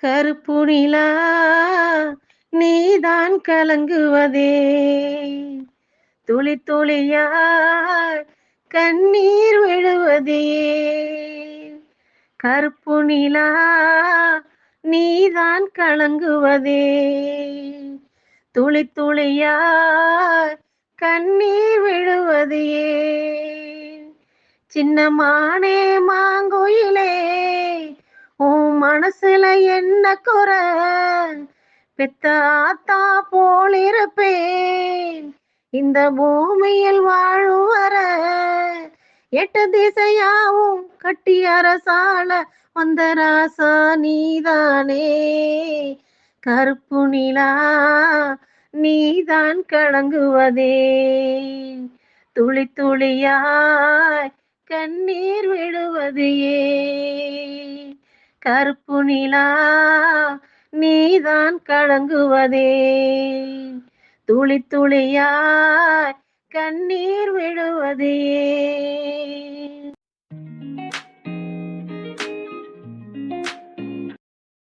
கருப்பு நிலா நீதான் கலங்குவதே துளி துளியாய் கண்ணீர் விழுவதே கருப்பு நிலா நீதான் கலங்குவதே துளி துளியாய் கண்ணீர் விழுவதே சின்ன மானே மாங்குயிலே உன் மனசுல என்ன குறை பெத்த ஆத்தா போல் இருப்பேன் இந்த பூமியில் வாழும் வர எட்டு திசையாவும் கட்டி அரசால வந்த ராசா நீதானே கருப்பு நிலா நீதான் கலங்குவதே துளி துளியாய் கண்ணீர் விழுவது ஏன் கருப்பு நிலா நீதான் கலங்குவதே துளி துளியாய் கண்ணீர் விழுவது ஏன்